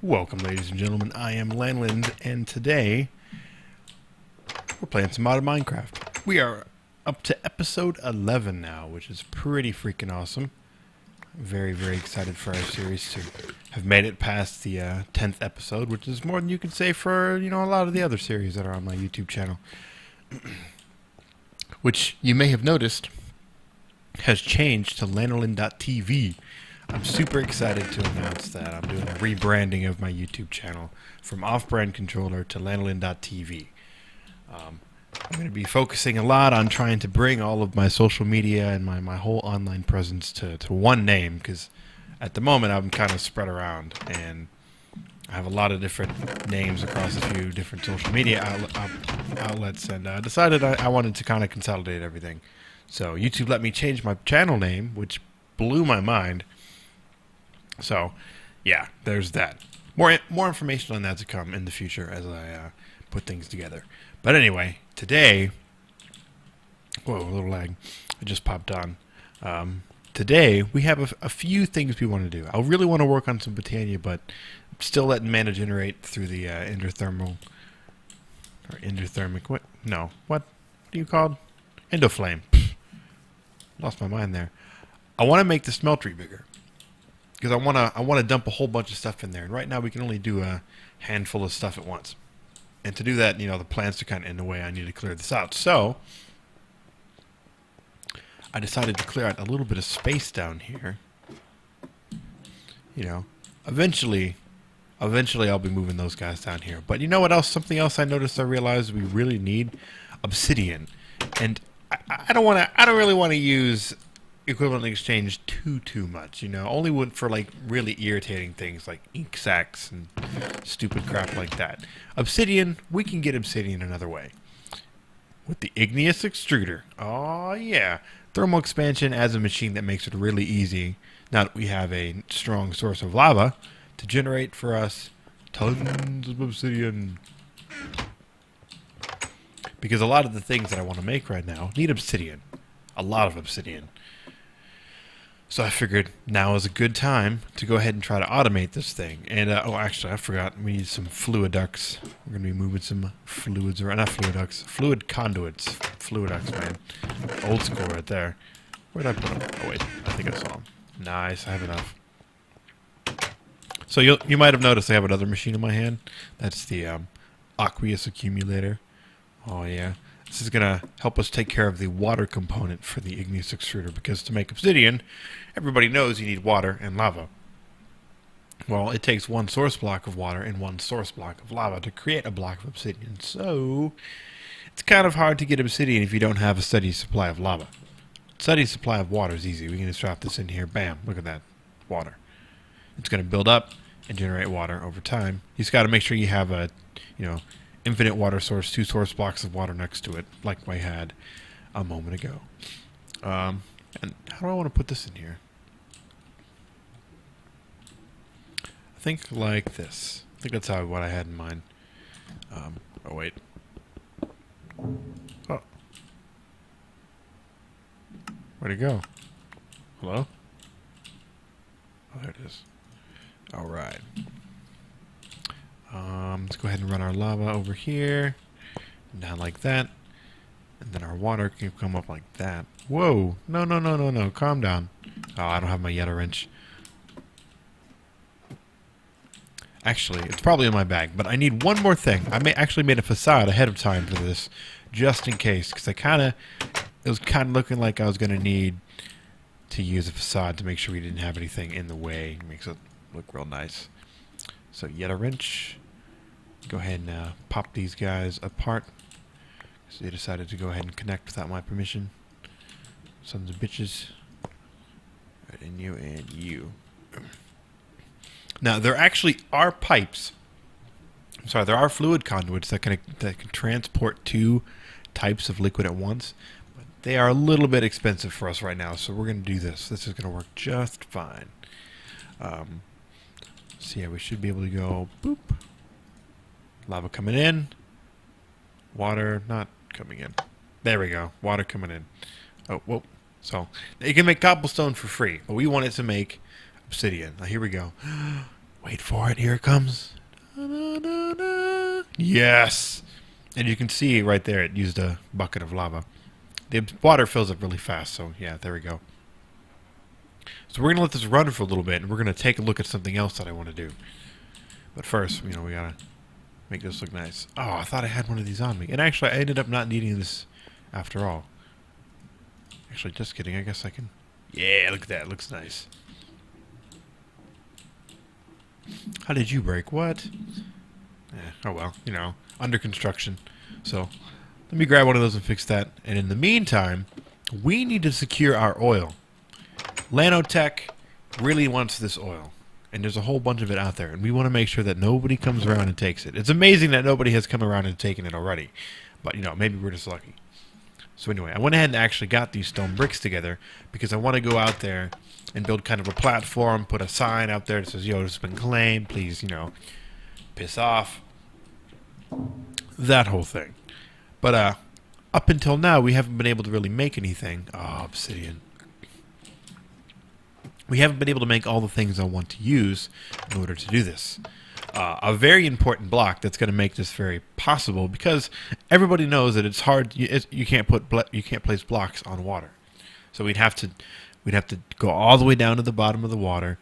Welcome, ladies and gentlemen. I am Lanolind, and today we're playing some modded Minecraft. We are up to episode 11 now, which is pretty freaking awesome. Very, very excited for our series to have made it past the 10th episode, which is more than you could say for, a lot of the other series that are on my YouTube channel. Which you may have noticed has changed to LanolinTV. I'm super excited to announce that I'm doing a rebranding of my YouTube channel from Off-Brand Controller to LanolinTV. I'm going to be focusing a lot on trying to bring all of my social media and my whole online presence to one name, because at the moment I'm kind of spread around and I have a lot of different names across a few different social media outlets, and decided I wanted to kind of consolidate everything. So YouTube let me change my channel name, which blew my mind. So, yeah, there's that. More information on that to come in the future as I put things together. But anyway, today... Whoa, a little lag. I just popped on. Today, we have a few things we want to do. I really want to work on some Botania, but I'm still letting mana generate through the endothermal... Or endothermic... What? No. What are you called? Endoflame. Lost my mind there. I want to make the smeltery bigger, because I want to dump a whole bunch of stuff in there, and right now we can only do a handful of stuff at once. And to do that, the plants are kind of in the way. I need to clear this out. So I decided to clear out a little bit of space down here. Eventually I'll be moving those guys down here. But you know what else? Something else I noticed, I realized we really need obsidian. And I don't really want to use equivalent exchange too much, only for like really irritating things like ink sacs and stupid crap like that. Obsidian, we can get obsidian another way with the igneous extruder. Oh yeah, thermal expansion adds a machine that makes it really easy, now that we have a strong source of lava, to generate for us tons of obsidian. Because a lot of the things that I want to make right now need obsidian. A lot of obsidian. So I figured now is a good time to go ahead and try to automate this thing. And, oh, actually, I forgot. We need some fluid ducts. We're going to be moving some fluids around. Not fluid ducts. Fluid conduits. Fluid ducts, man. Old school right there. Where'd I put them? Oh, wait. I think I saw them. Nice. I have enough. So you might have noticed I have another machine in my hand. That's the aqueous accumulator. Oh, yeah. This is going to help us take care of the water component for the igneous extruder, because to make obsidian, everybody knows you need water and lava. Well, it takes one source block of water and one source block of lava to create a block of obsidian. So, it's kind of hard to get obsidian if you don't have a steady supply of lava. Steady supply of water is easy. We can just drop this in here. Bam. Look at that. Water. It's going to build up and generate water over time. You just got to make sure you have a, infinite water source, 2 source blocks of water next to it, like I had a moment ago. And how do I want to put this in here? I think like this. I think that's what I had in mind. Oh, wait. Oh. Where'd it go? Hello? Oh, there it is. All right. Let's go ahead and run our lava over here, down like that, and then our water can come up like that. Whoa! No! Calm down. Oh, I don't have my Yeta wrench. Actually, it's probably in my bag, but I need one more thing. I actually made a facade ahead of time for this, just in case, because it was kind of looking like I was going to need to use a facade to make sure we didn't have anything in the way. It makes it look real nice. So Yeta wrench. Go ahead and pop these guys apart. So they decided to go ahead and connect without my permission. Sons of bitches. Right, and you. Now, there actually are pipes. I'm sorry, there are fluid conduits that can transport 2 types of liquid at once. But they are a little bit expensive for us right now, so we're going to do this. This is going to work just fine. So yeah, we should be able to go boop. Lava coming in. Water not coming in. There we go. Water coming in. Oh, whoa. So, you can make cobblestone for free, but we wanted to make obsidian. Now, here we go. Wait for it. Here it comes. Yes. And you can see right there it used a bucket of lava. The water fills up really fast, so yeah, there we go. So we're going to let this run for a little bit, and we're going to take a look at something else that I want to do. But first, we got to make this look nice. Oh, I thought I had one of these on me. And actually, I ended up not needing this after all. Actually, just kidding. I guess I can... Yeah, look at that. It looks nice. How did you break? What? Oh well, under construction. So, let me grab one of those and fix that. And in the meantime, we need to secure our oil. LanoTech really wants this oil. And there's a whole bunch of it out there. And we want to make sure that nobody comes around and takes it. It's amazing that nobody has come around and taken it already. But, maybe we're just lucky. So anyway, I went ahead and actually got these stone bricks together because I want to go out there and build kind of a platform, put a sign out there that says, yo, this has been claimed, please, piss off. That whole thing. But up until now, we haven't been able to really make anything. Oh, Obsidian. We haven't been able to make all the things I want to use in order to do this. A very important block that's going to make this very possible, because everybody knows that it's hard. You can't place blocks on water, so we'd have to go all the way down to the bottom of the water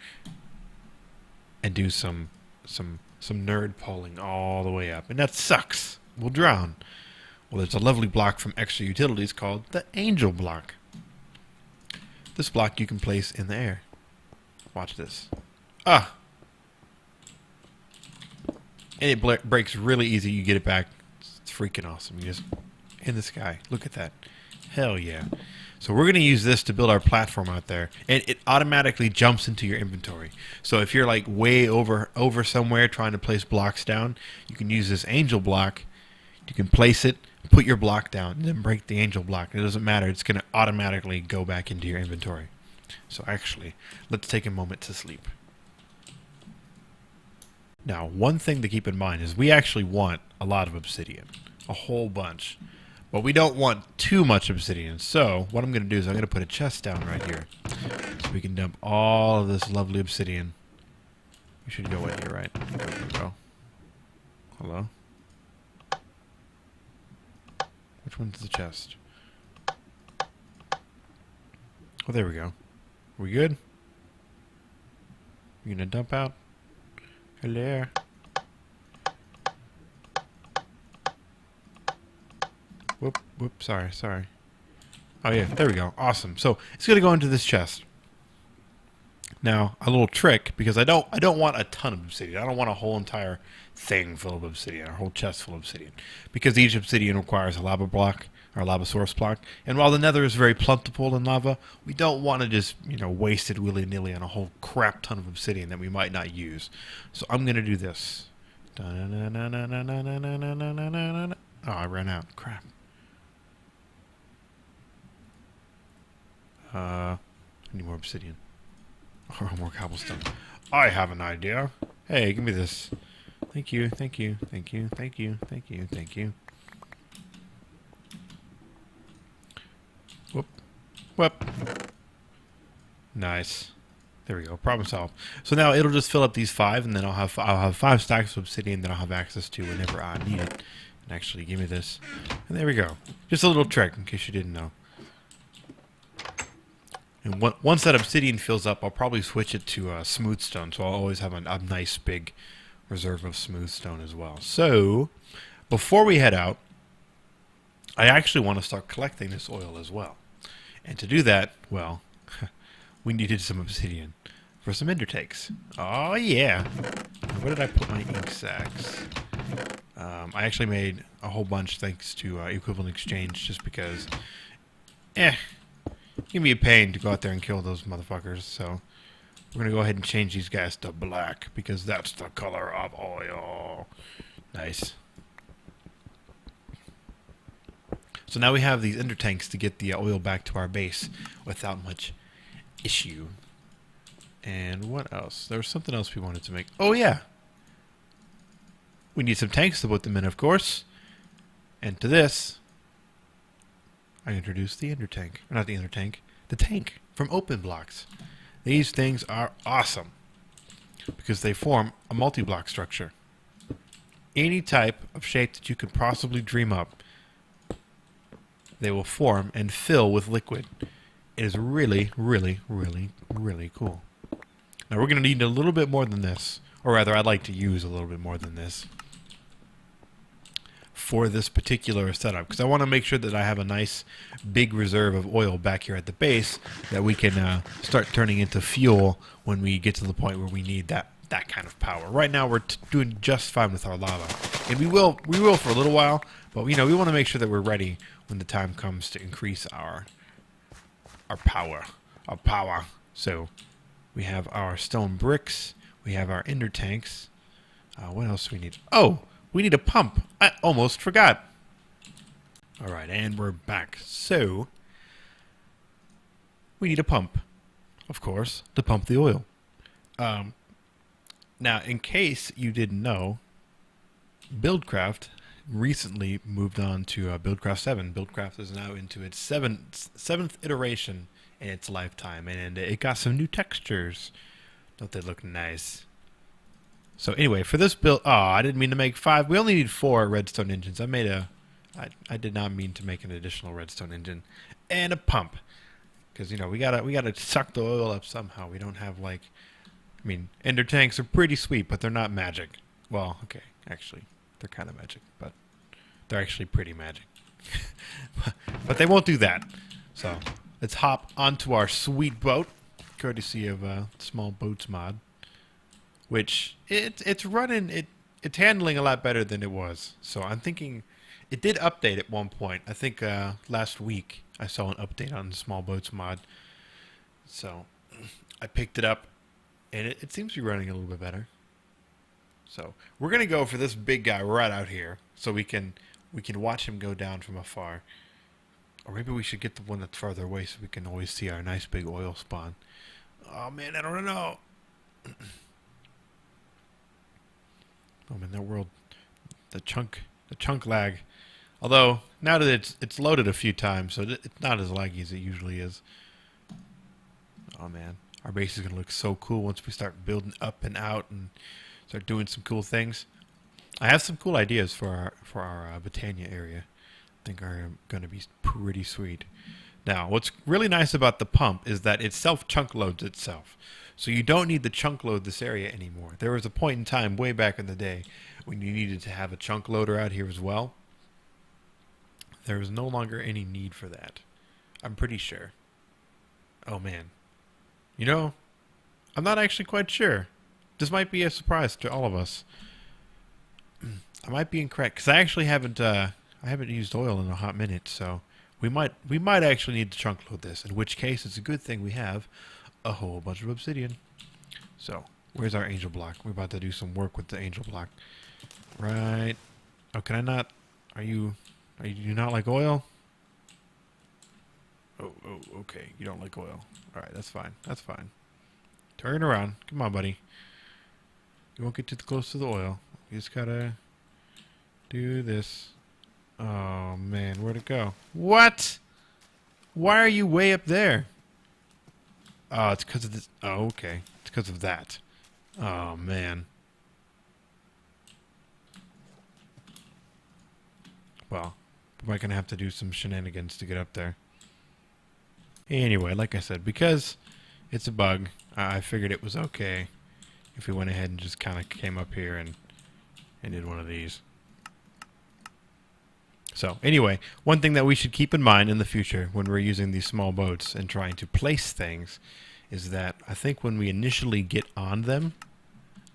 and do some nerd pulling all the way up, and that sucks. We'll drown. Well, there's a lovely block from Extra Utilities called the Angel Block. This block you can place in the air. Watch this. Ah. And it breaks really easy. You get it back. It's freaking awesome. You just in the sky. Look at that. Hell yeah. So we're going to use this to build our platform out there. And it automatically jumps into your inventory. So if you're like way over somewhere trying to place blocks down, you can use this angel block. You can place it, put your block down, and then break the angel block. It doesn't matter. It's going to automatically go back into your inventory. So actually, let's take a moment to sleep. Now, one thing to keep in mind is we actually want a lot of obsidian. A whole bunch. But we don't want too much obsidian. So, what I'm going to do is I'm going to put a chest down right here. So we can dump all of this lovely obsidian. We should go in here, right? There we go. Hello? Which one's the chest? Oh, there we go. Are we good? You going to dump out? Hello. Whoop, sorry. Oh yeah, there we go. Awesome. So it's gonna go into this chest. Now, a little trick, because I don't want a ton of obsidian. I don't want a whole entire thing full of obsidian, a whole chest full of obsidian. Because each obsidian requires a lava block, or a lava source block. And while the nether is very plentiful in lava, we don't want to just, waste it willy-nilly on a whole crap ton of obsidian that we might not use. So I'm going to do this. Oh, I ran out. Crap. I need more obsidian. Or more cobblestone. I have an idea. Hey, give me this. Thank you. Whoop. Nice. There we go. Problem solved. So now it'll just fill up these 5, and then I'll have 5 stacks of obsidian that I'll have access to whenever I need it. And actually, give me this. And there we go. Just a little trick, in case you didn't know. And once that obsidian fills up, I'll probably switch it to smooth stone, so I'll always have a nice big reserve of smooth stone as well. So, before we head out, I actually want to start collecting this oil as well. And to do that, well, we needed some obsidian for some ender tanks. Oh yeah! Where did I put my ink sacks? I actually made a whole bunch thanks to Equivalent Exchange, just because, it can be a pain to go out there and kill those motherfuckers. So we're gonna go ahead and change these guys to black, because that's the color of oil. Nice. So now we have these ender tanks to get the oil back to our base without much issue. And what else? There was something else we wanted to make. Oh yeah! We need some tanks to put them in, of course. And to this, I introduced the ender tank. Not the ender tank. The tank from Open Blocks. These things are awesome. because they form a multi-block structure. Any type of shape that you could possibly dream up, they will form and fill with liquid. It is really, really, really, really cool. Now we're going to need a little bit more than this, or rather I'd like to use a little bit more than this for this particular setup, because I want to make sure that I have a nice big reserve of oil back here at the base that we can start turning into fuel when we get to the point where we need that kind of power. Right now we're doing just fine with our lava, and we will for a little while, but we want to make sure that we're ready when the time comes to increase our power. So we have our stone bricks, we have our ender tanks. What else do we need? Oh, we need a pump. I almost forgot. All right, and we're back. So we need a pump, of course, to pump the oil. Now, in case you didn't know, Buildcraft recently moved on to Buildcraft 7. Buildcraft is now into its seventh iteration in its lifetime, and it got some new textures. Don't they look nice? So anyway, for this build, I didn't mean to make 5. We only need 4 redstone engines. I did not mean to make an additional redstone engine and a pump, because we gotta suck the oil up somehow. We don't have ender tanks are pretty sweet, but they're not magic. Well, okay, actually, they're kind of magic, but they're actually pretty magic. But they won't do that. So let's hop onto our sweet boat, courtesy of Small Boats mod. Which it's running, it's handling a lot better than it was. So I'm thinking it did update at one point. I think last week I saw an update on the Small Boats mod. So I picked it up, and it seems to be running a little bit better. So we're gonna go for this big guy right out here, so we can watch him go down from afar. Or maybe we should get the one that's farther away so we can always see our nice big oil spawn. Oh man, I don't know. Oh man, that world, the chunk lag. Although now that it's loaded a few times, so it's not as laggy as it usually is. Oh man, our base is gonna look so cool once we start building up and out and start doing some cool things. I have some cool ideas for our Botania area. I think are gonna be pretty sweet. Now, what's really nice about the pump is that it chunk loads itself. So you don't need to chunk load this area anymore. There was a point in time way back in the day when you needed to have a chunk loader out here as well. There is no longer any need for that. I'm pretty sure. Oh man. I'm not actually quite sure. This might be a surprise to all of us. I might be incorrect, because I actually haven't used oil in a hot minute, so we might actually need to chunk load this, in which case it's a good thing we have a whole bunch of obsidian. So where's our angel block? We're about to do some work with the angel block. Right. Oh, can I not? Are you not like oil? Oh, okay. You don't like oil. All right, that's fine. That's fine. Turn around. Come on, buddy. You won't get too close to the oil. You just gotta do this. Oh man, where'd it go? What? Why are you way up there? Oh, it's because of this. Oh, okay. It's because of that. Oh, man. Well, we're going to have to do some shenanigans to get up there. Anyway, like I said, because it's a bug, I figured it was okay if we went ahead and just kind of came up here and did one of these. So, anyway, one thing that we should keep in mind in the future when we're using these small boats and trying to place things is that I think when we initially get on them,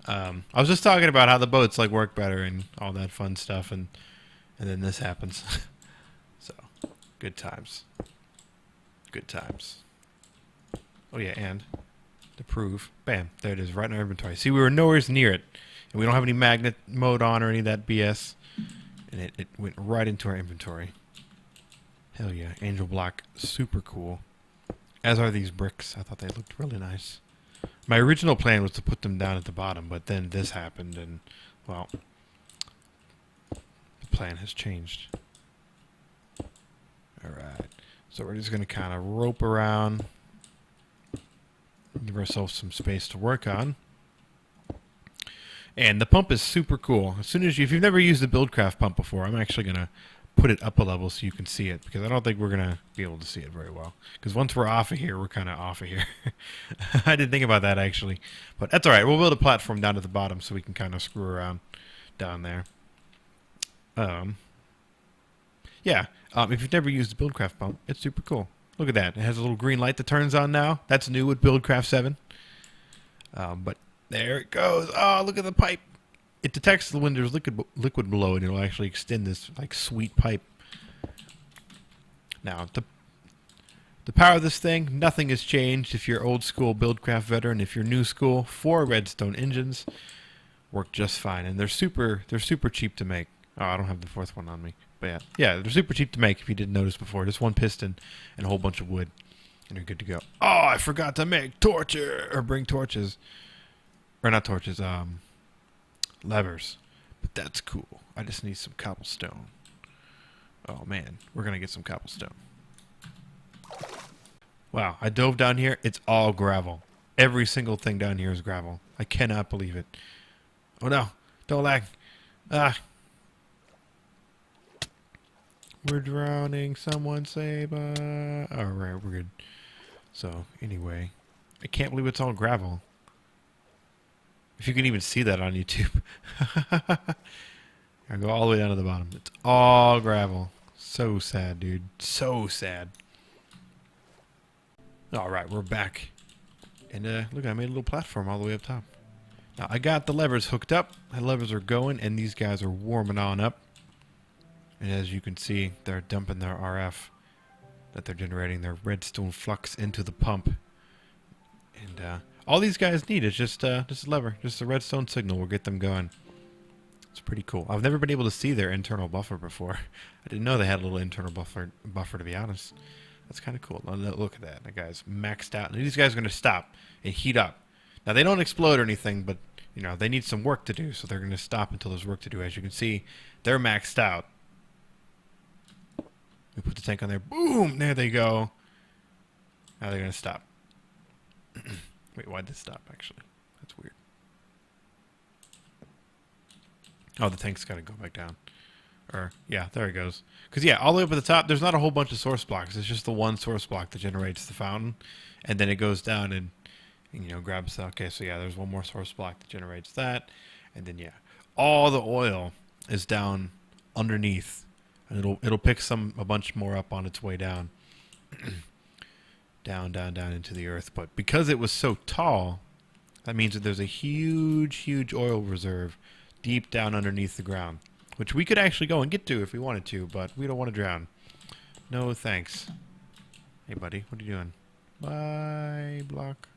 I was just talking about how the boats work better and all that fun stuff, and then this happens. So, good times. Good times. Oh yeah, and to prove, bam, there it is, right in our inventory. See, we were nowhere near it, and we don't have any magnet mode on or any of that BS. And it went right into our inventory. Hell yeah. Angel block. Super cool. As are these bricks. I thought they looked really nice. My original plan was to put them down at the bottom, but then this happened and, well, the plan has changed. Alright. So we're just going to kind of rope around. Give ourselves some space to work on. And the pump is super cool. As soon as if you've never used the Buildcraft pump before, I'm actually gonna put it up a level so you can see it, because I don't think we're gonna be able to see it very well. Because once we're off of here, we're kind of off of here. I didn't think about that actually, but that's all right. We'll build a platform down at the bottom so we can kind of screw around down there. Yeah. If you've never used the Buildcraft pump, it's super cool. Look at that. It has a little green light that turns on now. That's new with Buildcraft 7. But there it goes. Oh, look at the pipe. It detects when there's liquid below, and it'll actually extend this like sweet pipe. Now, the power of this thing, nothing has changed. If you're old school Buildcraft veteran, if you're new school, 4 redstone engines work just fine, and they're super cheap to make. Oh, I don't have the 4th one on me, but yeah, they're super cheap to make. If you didn't notice before, just 1 piston and a whole bunch of wood, and you're good to go. Oh, I forgot to make torches or bring torches, or not torches, levers, but that's cool. I just need some cobblestone. Oh man, we're gonna get some cobblestone. Wow, I dove down here. It's all gravel. Every single thing down here is gravel. I cannot believe it. Oh no, don't lag. Ah. We're drowning. Someone save us. Alright, we're good. So, anyway. I can't believe it's all gravel. If you can even see that on YouTube. I go all the way down to the bottom. It's all gravel. So sad, dude. So sad. Alright, we're back. And look, I made a little platform all the way up top. Now, I got the levers hooked up. The levers are going, and these guys are warming on up. And as you can see, they're dumping their RF that they're generating, their redstone flux into the pump. And all these guys need is just a lever, just a redstone signal will get them going. It's pretty cool. I've never been able to see their internal buffer before. I didn't know they had a little internal buffer to be honest. That's kind of cool. Look at that. That guy's maxed out. And these guys are going to stop and heat up. Now, they don't explode or anything, but, you know, they need some work to do, so they're going to stop until there's work to do. As you can see, they're maxed out. We put the tank on there. Boom! There they go. Now they're going to stop. Wait, why'd this stop, actually? That's weird. Oh, the tank's got to go back down. Or, yeah, there it goes. Because, yeah, all the way up at the top, there's not a whole bunch of source blocks. It's just the one source block that generates the fountain. And then it goes down and you know, grabs... Okay, so, yeah, there's one more source block that generates that. And then, yeah, all the oil is down underneath. And it'll pick a bunch more up on its way down. down into the earth. But because it was so tall, that means that there's a huge oil reserve deep down underneath the ground, which we could actually go and get to if we wanted to, but we don't want to drown. No thanks. Hey buddy, what are you doing? Bye, block.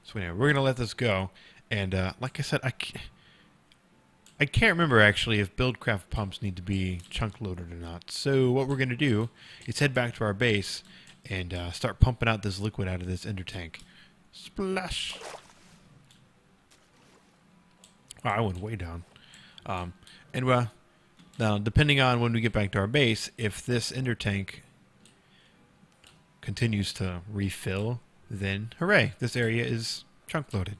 So anyway, we're gonna let this go, and like I said, I can't remember actually if Buildcraft pumps need to be chunk loaded or not. So what we're gonna do is head back to our base and start pumping out this liquid out of this ender tank. Splash! Wow, I went way down. And now, depending on when we get back to our base, if this ender tank continues to refill, then hooray, this area is chunk loaded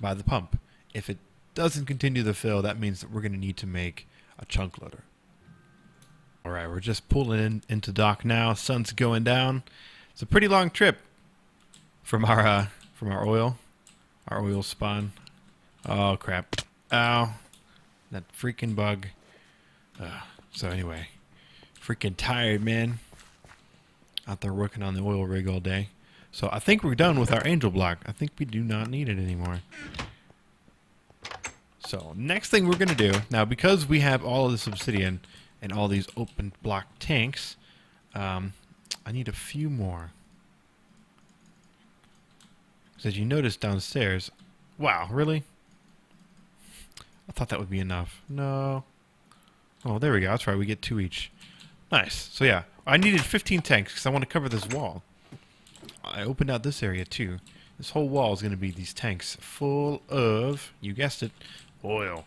by the pump. If it doesn't continue to fill, that means that we're going to need to make a chunk loader. Alright, we're just pulling into dock now. Sun's going down. It's a pretty long trip from our oil spawn. Oh crap. Ow. That freaking bug. So anyway, freaking tired, man. Out there working on the oil rig all day. So I think we're done with our angel block. I think we do not need it anymore. So next thing we're going to do, now because we have all of this obsidian and all these open block tanks, I need a few more. Because as you notice downstairs, wow, really? I thought that would be enough. No. Oh, there we go. That's right. We get 2 each. Nice. So yeah, I needed 15 tanks because I want to cover this wall. I opened out this area too. This whole wall is going to be these tanks full of, you guessed it, oil.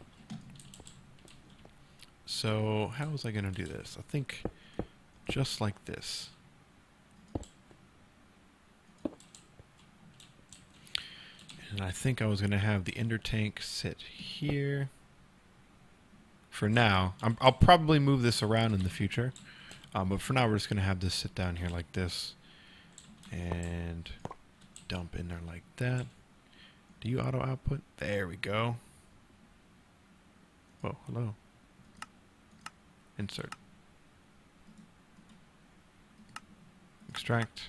So how was I going to do this? I think just like this. And I think I was going to have the ender tank sit here. For now, I'll probably move this around in the future. But for now, we're just going to have this sit down here like this. And dump in there like that. Do you auto output? There we go. Whoa, hello. Insert. Extract.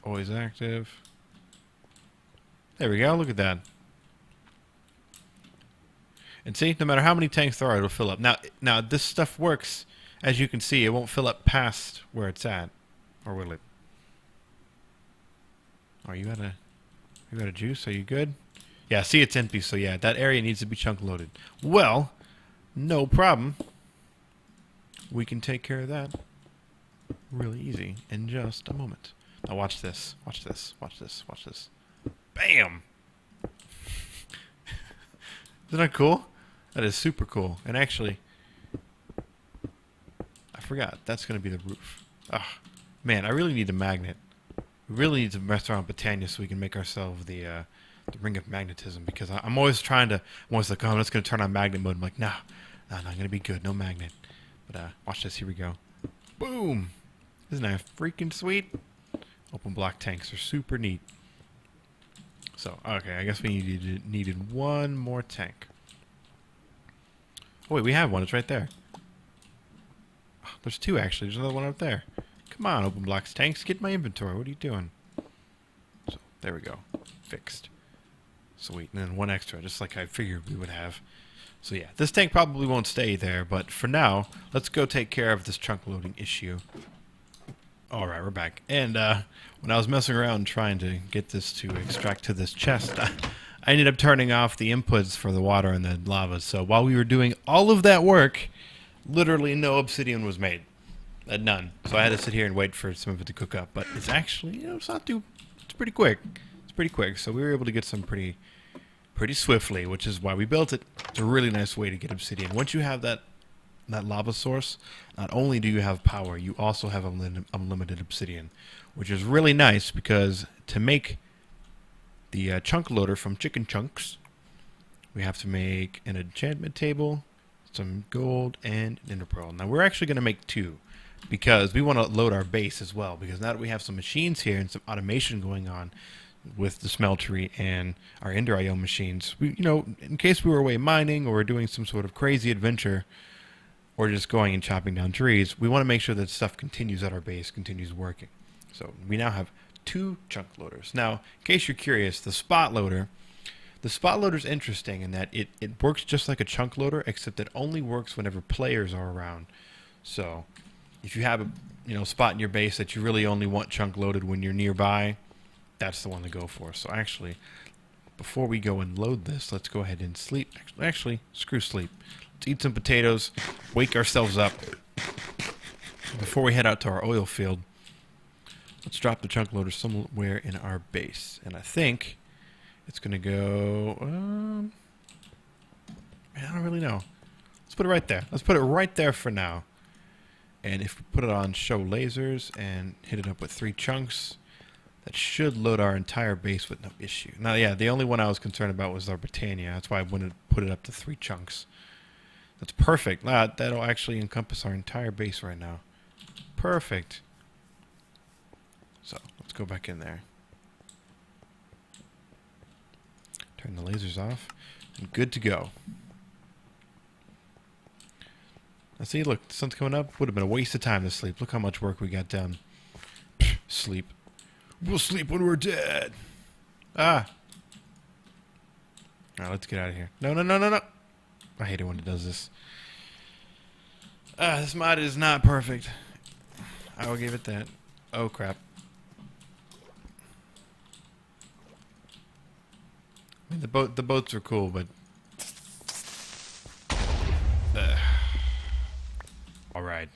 Always active. There we go, look at that. And see, no matter how many tanks there are, it'll fill up. Now this stuff works, as you can see, it won't fill up past where it's at. Or will it? Oh, you got a juice? Are you good? Yeah, see, it's empty, so yeah, that area needs to be chunk loaded. Well, no problem. We can take care of that really easy in just a moment. Now watch this. Watch this. Watch this. Watch this. Bam! Isn't that cool? That is super cool. And actually, I forgot. That's going to be the roof. Ah, man, I really need a magnet. We really need to mess around with Britannia so we can make ourselves the ring of magnetism. Because I'm always like, oh, I'm just going to turn on magnet mode. I'm like, nah, I'm going to be good. No magnet. But watch this. Here we go. Boom! Isn't that freaking sweet? Open block tanks are super neat. So, okay, I guess we needed one more tank. Oh, wait, we have one. It's right there. Oh, there's two, actually. There's another one up there. Come on, open blocks tanks. Get my inventory. What are you doing? So, there we go. Fixed. Sweet. And then one extra, just like I figured we would have. So, yeah, this tank probably won't stay there. But for now, let's go take care of this chunk loading issue. All right, we're back. And when I was messing around trying to get this to extract to this chest, I ended up turning off the inputs for the water and the lava. So while we were doing all of that work, literally no obsidian was made. None. So I had to sit here and wait for some of it to cook up. But it's actually, it's not too, it's pretty quick. It's pretty quick. So we were able to get some pretty swiftly, which is why we built it. It's a really nice way to get obsidian. Once you have that lava source, not only do you have power, you also have unlimited obsidian, which is really nice because to make the chunk loader from chicken chunks, we have to make an enchantment table, some gold, and an ender pearl. Now we're actually going to make two because we want to load our base as well, because now that we have some machines here and some automation going on with the smeltery and our Ender IO machines, we, in case we were away mining or doing some sort of crazy adventure, or just going and chopping down trees, we want to make sure that stuff continues at our base, continues working. So we now have two chunk loaders. Now, in case you're curious, the spot loader is interesting in that it works just like a chunk loader, except it only works whenever players are around. So if you have a spot in your base that you really only want chunk loaded when you're nearby, that's the one to go for. So actually, before we go and load this, let's go ahead and sleep. Actually, screw sleep. Let's eat some potatoes, wake ourselves up. Before we head out to our oil field, let's drop the chunk loader somewhere in our base. And I think it's going to go... man, I don't really know. Let's put it right there. Let's put it right there for now. And if we put it on show lasers and hit it up with 3 chunks, that should load our entire base with no issue. Now, yeah, the only one I was concerned about was our Britannia. That's why I wanted to put it up to 3 chunks. That's perfect. That'll actually encompass our entire base right now. Perfect. So, let's go back in there. Turn the lasers off. And good to go. Now see, look, the sun's coming up. Would have been a waste of time to sleep. Look how much work we got done. Sleep. We'll sleep when we're dead. Ah. Alright, let's get out of here. No. I hate it when it does this. This mod is not perfect. I will give it that. Oh, crap. I mean, the boats are cool, but... Alright.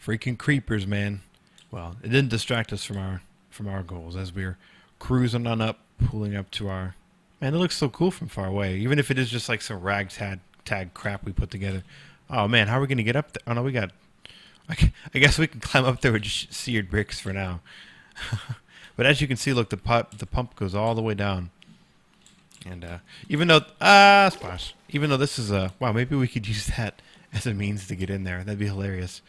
Freaking creepers, man. Well, it didn't distract us from our goals as we're cruising on up, pulling up to our... Man, it looks so cool from far away. Even if it is just like some ragtag crap we put together. Oh, man, how are we going to get up there? Oh, no, we got... I guess we can climb up there with just seared bricks for now. But as you can see, look, the pump goes all the way down. And even though splash, even though this is a wow, maybe we could use that as a means to get in there. That'd be hilarious.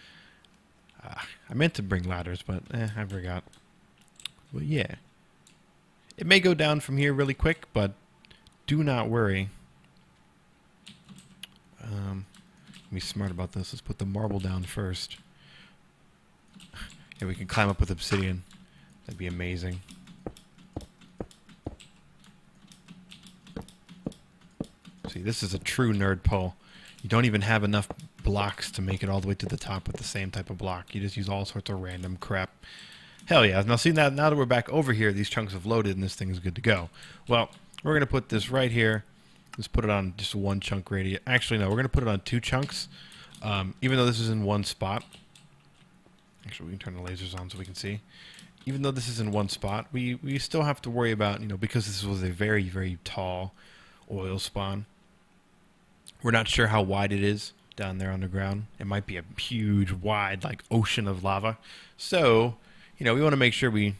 I meant to bring ladders, but I forgot. Well, yeah, it may go down from here really quick, but do not worry. Be smart about this. Let's put the marble down first. Yeah, we can climb up with obsidian. That'd be amazing. See, this is a true nerd pull. You don't even have enough blocks to make it all the way to the top with the same type of block. You just use all sorts of random crap. Hell yeah. Now see, now that we're back over here, these chunks have loaded and this thing is good to go. Well, we're going to put this right here. Let's put it on just one chunk radius. Actually, no, we're going to put it on 2 chunks. Even though this is in one spot. Actually, we can turn the lasers on so we can see. Even though this is in one spot, we still have to worry about, because this was a very, very tall oil spawn. We're not sure how wide it is down there underground. It might be a huge, wide, like, ocean of lava. So, we want to make sure we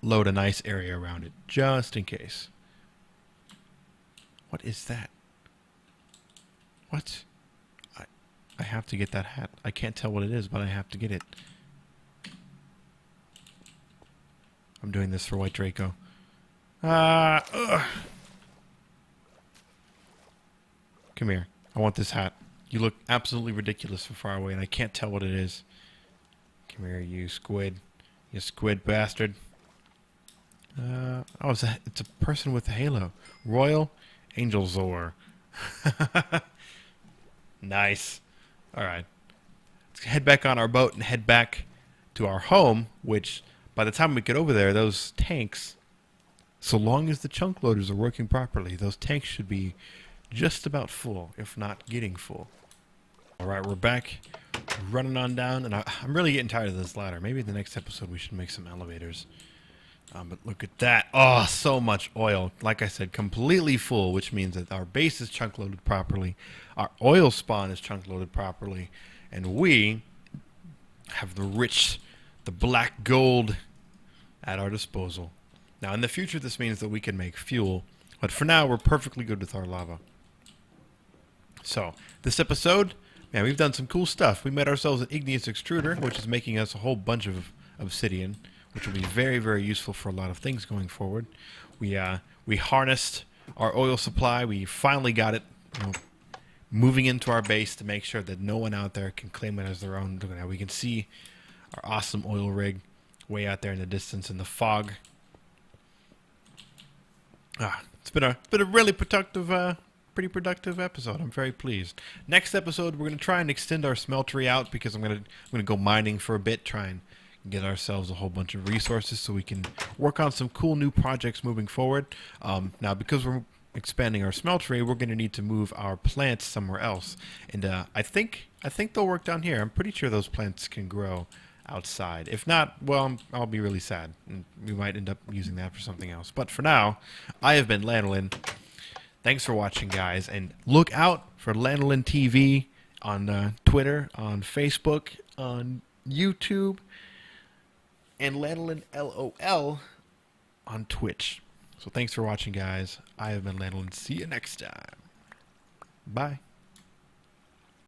load a nice area around it, just in case. What is that? What? I have to get that hat. I can't tell what it is, but I have to get it. I'm doing this for White Draco. Come here. I want this hat. You look absolutely ridiculous from far away, and I can't tell what it is. Come here, you squid. You squid bastard. Oh, it's a person with a halo. Royal Angel Zor. Nice. Alright. Let's head back on our boat and head back to our home, which, by the time we get over there, those tanks, so long as the chunk loaders are working properly, those tanks should be just about full, if not getting full. Alright, we're back, running on down, and I'm really getting tired of this ladder. Maybe in the next episode we should make some elevators. But look at that. Oh, so much oil. Like I said, completely full, which means that our base is chunk loaded properly, our oil spawn is chunk loaded properly, and we have the black gold at our disposal. Now, in the future, this means that we can make fuel, but for now, we're perfectly good with our lava. So, this episode, man, we've done some cool stuff. We made ourselves an igneous extruder, which is making us a whole bunch of obsidian, which will be very, very useful for a lot of things going forward. We harnessed our oil supply. We finally got it moving into our base to make sure that no one out there can claim it as their own. Now we can see our awesome oil rig way out there in the distance in the fog. It's been a really productive, pretty productive episode. I'm very pleased. Next episode, we're going to try and extend our smeltery out because I'm going to go mining for a bit, try and get ourselves a whole bunch of resources so we can work on some cool new projects moving forward. Now, because we're expanding our smeltery, we're going to need to move our plants somewhere else. And I think they'll work down here. I'm pretty sure those plants can grow outside. If not, well, I'll be really sad. And we might end up using that for something else. But for now, I have been Lanolin. Thanks for watching, guys. And look out for LanolinTV on Twitter, on Facebook, on YouTube, and Lanolin LOL on Twitch. So thanks for watching, guys. I have been Lanolin. See you next time. Bye.